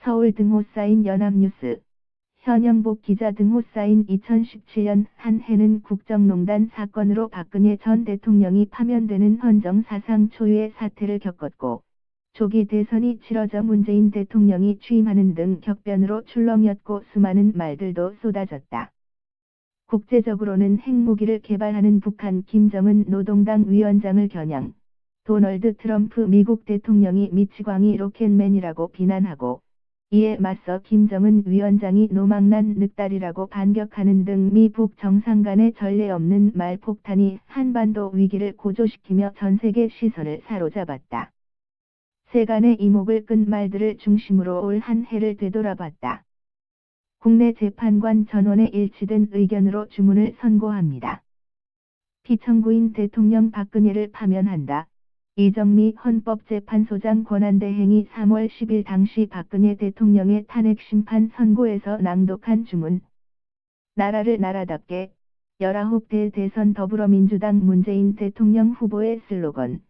서울 등호 쌓인 연합뉴스, 현영복 기자 등호 쌓인 2017년 한 해는 국정농단 사건으로 박근혜 전 대통령이 파면되는 헌정사상 초유의 사태를 겪었고, 조기 대선이 치러져 문재인 대통령이 취임하는 등 격변으로 출렁였고 수많은 말들도 쏟아졌다. 국제적으로는 핵무기를 개발하는 북한 김정은 노동당 위원장을 겨냥, 도널드 트럼프 미국 대통령이 미치광이 로켓맨이라고 비난하고, 이에 맞서 김정은 위원장이 노망난 늑다리라고 반격하는 등 미북 정상 간의 전례 없는 말폭탄이 한반도 위기를 고조시키며 전세계 시선을 사로잡았다. 세간의 이목을 끈 말들을 중심으로 올 한 해를 되돌아봤다. 국내 재판관 전원의 일치된 의견으로 주문을 선고합니다. 피청구인 대통령 박근혜를 파면한다. 이정미 헌법재판소장 권한대행이 3월 10일 당시 박근혜 대통령의 탄핵심판 선고에서 낭독한 주문. 나라를 나라답게 19대 대선 더불어민주당 문재인 대통령 후보의 슬로건.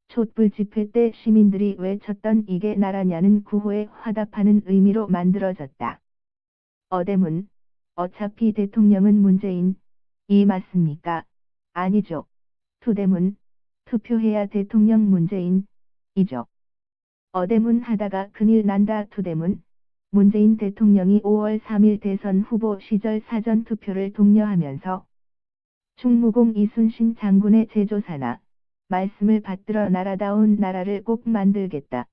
촛불 집회 때 시민들이 외쳤던 이게 나라냐는 구호에 화답하는 의미로 만들어졌다. 어대문. 어차피 대통령은 문재인. 이 맞습니까? 아니죠. 투대문. 투표해야 대통령 문재인. 이죠. 어대문 하다가 큰일 난다. 투대문. 문재인 대통령이 5월 3일 대선 후보 시절 사전투표를 독려하면서 충무공 이순신 장군의 제조사나 말씀을 받들어 나라다운 나라를 꼭 만들겠다.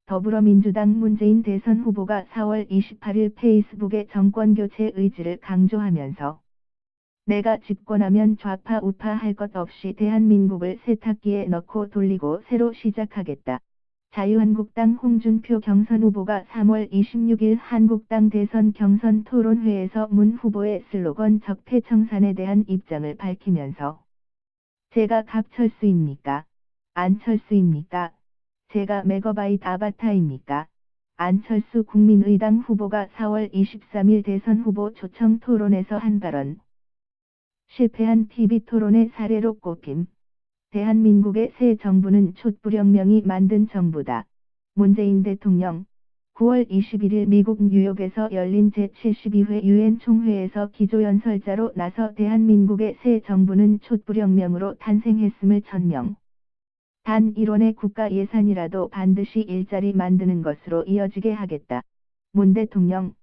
더불어민주당 문재인 대선 후보가 4월 28일 페이스북에 정권교체 의지를 강조하면서 내가 집권하면 좌파 우파 할 것 없이 대한민국을 세탁기에 넣고 돌리고 새로 시작하겠다. 자유한국당 홍준표 경선 후보가 3월 26일 한국당 대선 경선 토론회에서 문 후보의 슬로건 적폐청산에 대한 입장을 밝히면서 제가 갑철수입니까? 안철수입니까? 제가 메가바이트 아바타입니까? 안철수 국민의당 후보가 4월 23일 대선 후보 초청 토론에서 한 발언. 실패한 TV토론의 사례로 꼽힘. 대한민국의 새 정부는 촛불혁명이 만든 정부다. 문재인 대통령. 9월 21일 미국 뉴욕에서 열린 제72회 유엔 총회에서 기조연설자로 나서 대한민국의 새 정부는 촛불혁명으로 탄생했음을 천명. 단 1원의 국가 예산이라도 반드시 일자리 만드는 것으로 이어지게 하겠다. 문 대통령.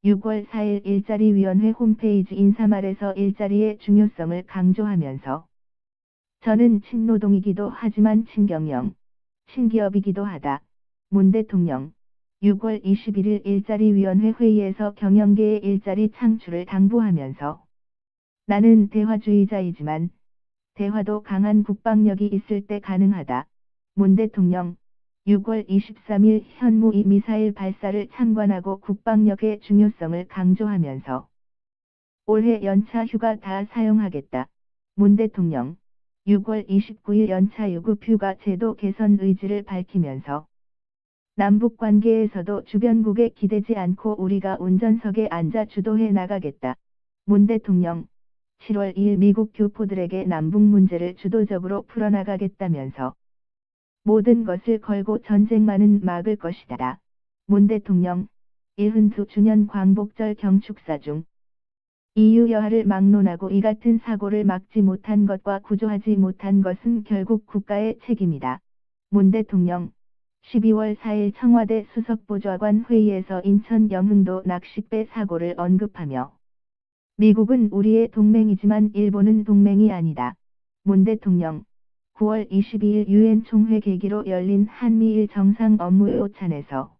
6월 4일 일자리위원회 홈페이지 인사말에서 일자리의 중요성을 강조하면서 저는 친노동이기도 하지만 친경영, 친기업이기도 하다. 문 대통령. 6월 21일 일자리위원회 회의에서 경영계의 일자리 창출을 당부하면서 나는 대화주의자이지만 대화도 강한 국방력이 있을 때 가능하다. 문 대통령. 6월 23일 현무2 미사일 발사를 참관하고 국방력의 중요성을 강조하면서 올해 연차 휴가 다 사용하겠다. 문 대통령. 6월 29일 연차 유급 휴가 제도 개선 의지를 밝히면서 남북 관계에서도 주변국에 기대지 않고 우리가 운전석에 앉아 주도해 나가겠다. 문 대통령. 7월 2일 미국 교포들에게 남북 문제를 주도적으로 풀어나가겠다면서 모든 것을 걸고 전쟁만은 막을 것이다. 문 대통령. 72주년 광복절 경축사 중 EU 여하를 막론하고 이 같은 사고를 막지 못한 것과 구조하지 못한 것은 결국 국가의 책임이다. 문 대통령. 12월 4일 청와대 수석보좌관 회의에서 인천 영흥도 낚싯배 사고를 언급하며 미국은 우리의 동맹이지만 일본은 동맹이 아니다. 문 대통령. 9월 22일 유엔 총회 계기로 열린 한미일 정상 업무회 오찬에서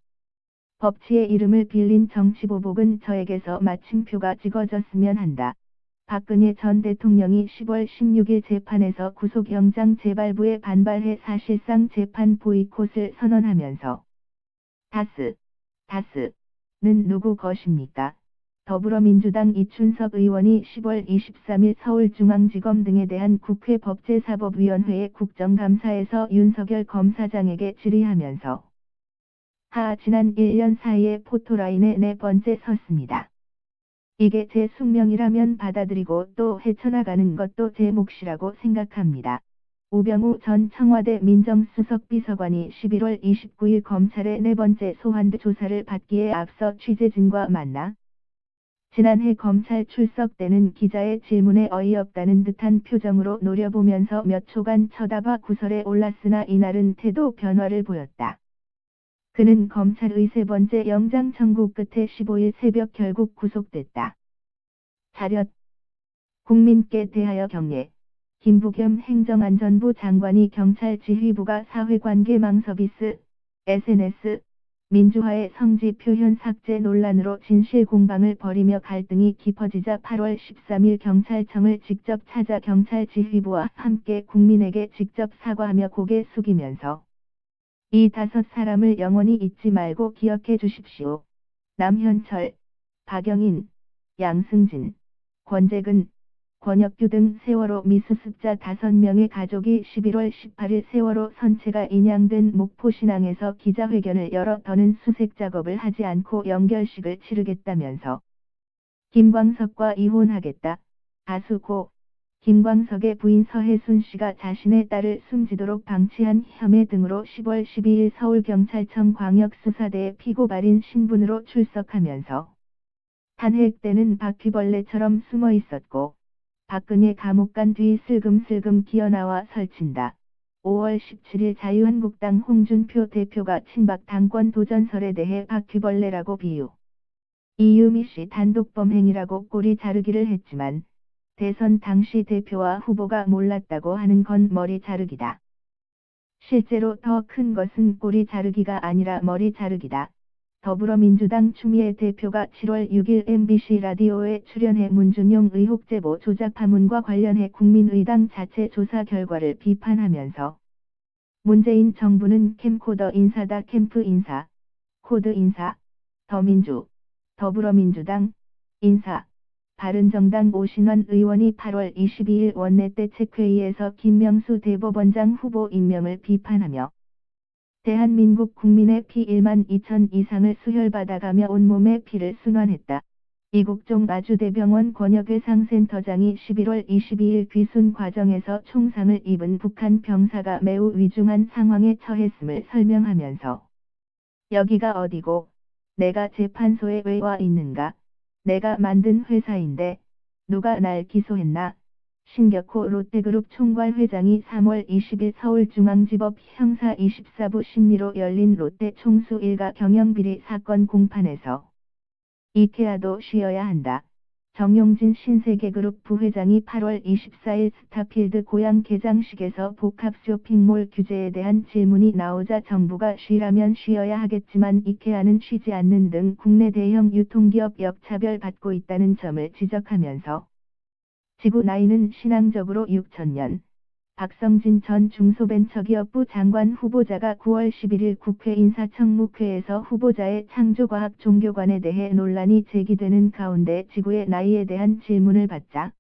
법치의 이름을 빌린 정치보복은 저에게서 마침표가 찍어졌으면 한다. 박근혜 전 대통령이 10월 16일 재판에서 구속영장 재발부에 반발해 사실상 재판 보이콧을 선언하면서 다스는 누구 것입니까? 더불어민주당 이춘석 의원이 10월 23일 서울중앙지검 등에 대한 국회 법제사법위원회의 국정감사에서 윤석열 검사장에게 질의하면서 지난 1년 사이에 포토라인에 4번째 섰습니다. 이게 제 숙명이라면 받아들이고 또 헤쳐나가는 것도 제 몫이라고 생각합니다. 우병우 전 청와대 민정수석 비서관이 11월 29일 검찰의 네 번째 소환 조사를 받기에 앞서 취재진과 만나 지난해 검찰 출석 때는 기자의 질문에 어이없다는 듯한 표정으로 노려보면서 몇 초간 쳐다봐 구설에 올랐으나 이날은 태도 변화를 보였다. 그는 검찰의 세 번째 영장 청구 끝에 15일 새벽 결국 구속됐다. 자렷 국민께 대하여 경례. 김부겸 행정안전부 장관이 경찰 지휘부가 사회관계망 서비스, SNS, 민주화의 성지 표현 삭제 논란으로 진실 공방을 벌이며 갈등이 깊어지자 8월 13일 경찰청을 직접 찾아 경찰 지휘부와 함께 국민에게 직접 사과하며 고개 숙이면서 이 5사람을 영원히 잊지 말고 기억해 주십시오. 남현철, 박영인, 양승진, 권재근, 권혁규 등 세월호 미수습자 5명의 가족이 11월 18일 세월호 선체가 인양된 목포신항에서 기자회견을 열어 더는 수색 작업을 하지 않고 연결식을 치르겠다면서 김광석과 이혼하겠다. 가수 고 김광석의 부인 서혜순 씨가 자신의 딸을 숨지도록 방치한 혐의 등으로 10월 12일 서울경찰청 광역수사대에 피고발인 신분으로 출석하면서 탄핵 때는 바퀴벌레처럼 숨어 있었고 박근혜 감옥 간 뒤 슬금슬금 기어나와 설친다. 5월 17일 자유한국당 홍준표 대표가 친박 당권 도전설에 대해 바퀴벌레라고 비유. 이유미 씨 단독 범행이라고 꼬리 자르기를 했지만 대선 당시 대표와 후보가 몰랐다고 하는 건 머리 자르기다. 실제로 더 큰 것은 꼬리 자르기가 아니라 머리 자르기다. 더불어민주당 추미애 대표가 7월 6일 MBC 라디오에 출연해 문준용 의혹 제보 조작 파문과 관련해 국민의당 자체 조사 결과를 비판하면서 문재인 정부는 캠코더 인사다 캠프 인사, 코드 인사, 더민주, 더불어민주당, 인사, 바른정당 오신환 의원이 8월 22일 원내대 책회의에서 김명수 대법원장 후보 임명을 비판하며 대한민국 국민의 피 1만 2천 이상을 수혈받아가며 온몸의 피를 순환했다. 이국종 아주대병원 권역외상센터장이 11월 22일 귀순 과정에서 총상을 입은 북한 병사가 매우 위중한 상황에 처했음을 설명하면서 여기가 어디고 내가 재판소에 왜 와 있는가? 내가 만든 회사인데 누가 날 기소했나? 신격호 롯데그룹 총괄 회장이 3월 20일 서울중앙지법 형사 24부 심리로 열린 롯데 총수 일가 경영비리 사건 공판에서 이케아도 쉬어야 한다. 정용진 신세계그룹 부회장이 8월 24일 스타필드 고향 개장식에서 복합 쇼핑몰 규제에 대한 질문이 나오자 정부가 쉬라면 쉬어야 하겠지만 이케아는 쉬지 않는 등 국내 대형 유통기업 역차별 받고 있다는 점을 지적하면서 지구 나이는 신앙적으로 6천년. 박성진 전 중소벤처기업부 장관 후보자가 9월 11일 국회 인사청문회에서 후보자의 창조과학 종교관에 대해 논란이 제기되는 가운데 지구의 나이에 대한 질문을 받자